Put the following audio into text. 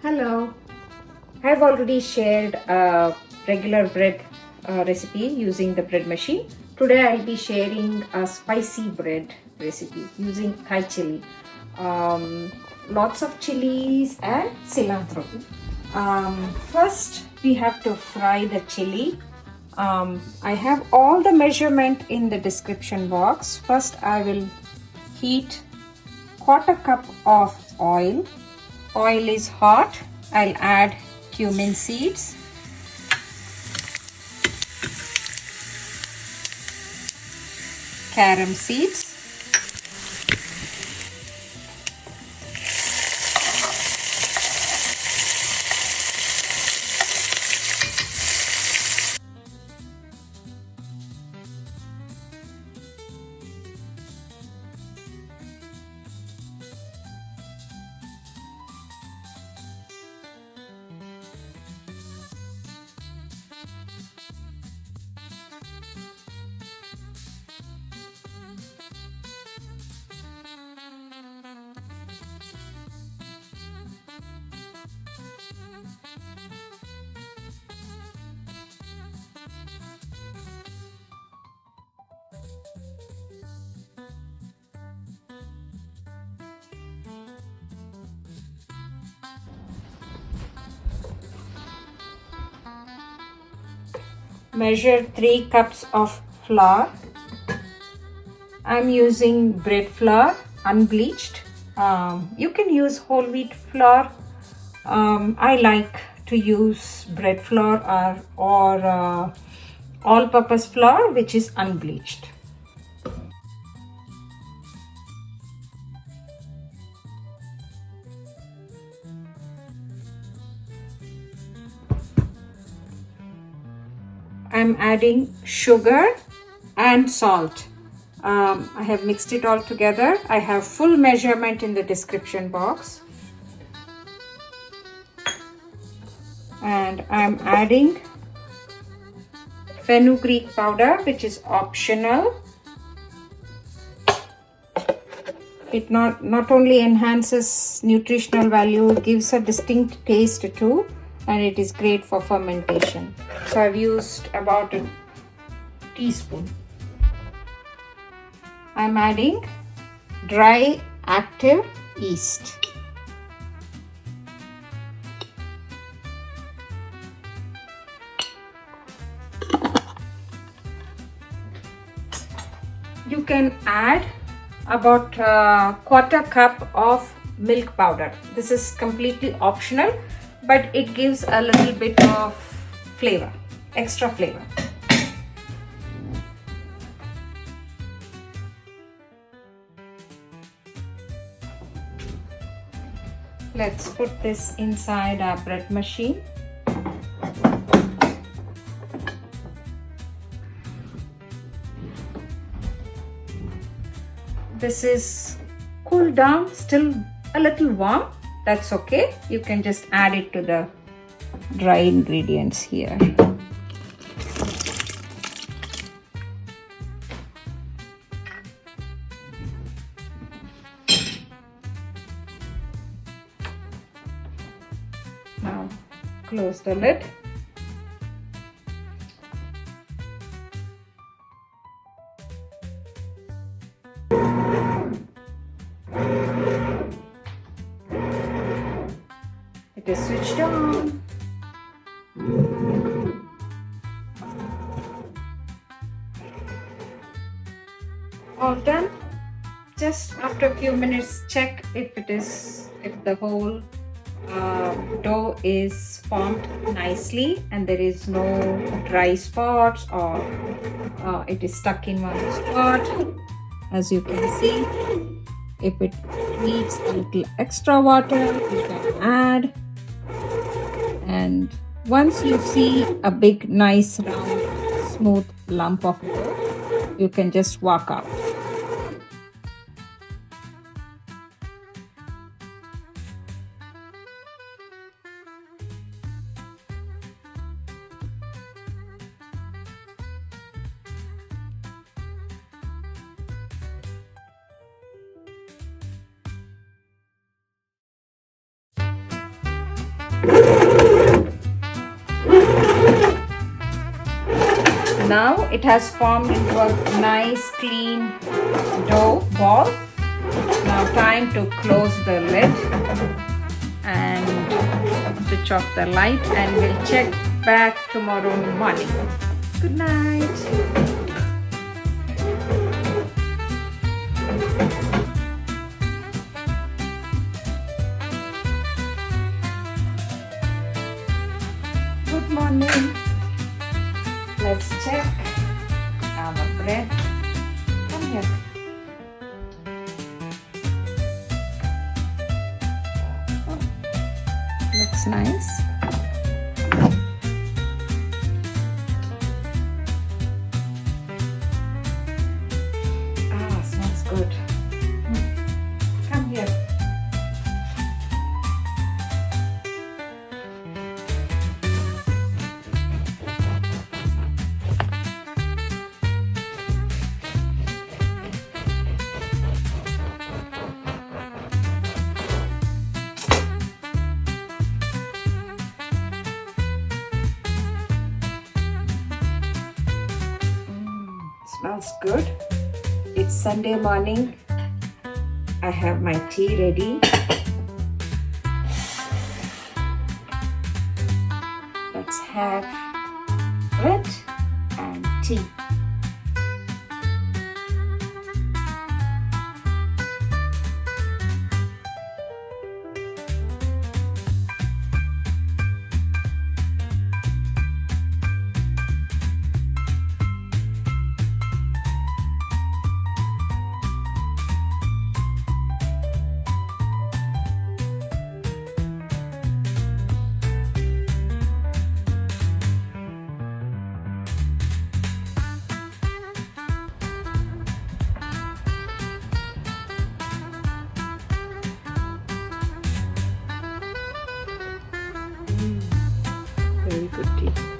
Hello. I've already shared a regular bread recipe using the bread machine. Today I'll be sharing a spicy bread recipe using Thai chili. Lots of chilies and cilantro. First we have to fry the chili. I have all the measurement in the description box. First I will heat quarter cup of oil. Oil is hot. I'll add cumin seeds, carom seeds, measure 3 cups of flour. I'm using bread flour, unbleached. You can use whole wheat flour. I like to use bread flour or all-purpose flour, which is unbleached. I'm adding sugar and salt. I have mixed it all together. I have full measurement in the description box. And I'm adding fenugreek powder, which is optional. It not only enhances nutritional value, it gives a distinct taste too, and it is great for fermentation. So I've used about a teaspoon. I'm adding dry active yeast. You can add about a quarter cup of milk powder. This is completely optional, but it gives a little bit of flavor, extra flavor. Let's put this inside our bread machine. This is cooled down, still a little warm. That's okay. You can just add it to the dry ingredients here. Now close the lid. It is switched on. All done. Just after a few minutes, check if the whole dough is formed nicely and there is no dry spots or it is stuck in one spot. As you can see, if it needs a little extra water, you can add. And once you see a big, nice, round, smooth lump of dough, you can just walk out. Now it has formed into a nice clean dough ball. Now time to close the lid and switch off the light, and we'll check back tomorrow morning. Good night. Good morning. Let's check our bread. Come here. Oh, looks nice. Ah, smells good. Come here. Smells good. It's Sunday morning. I have my tea ready. Let's have bread and tea. Very good tea.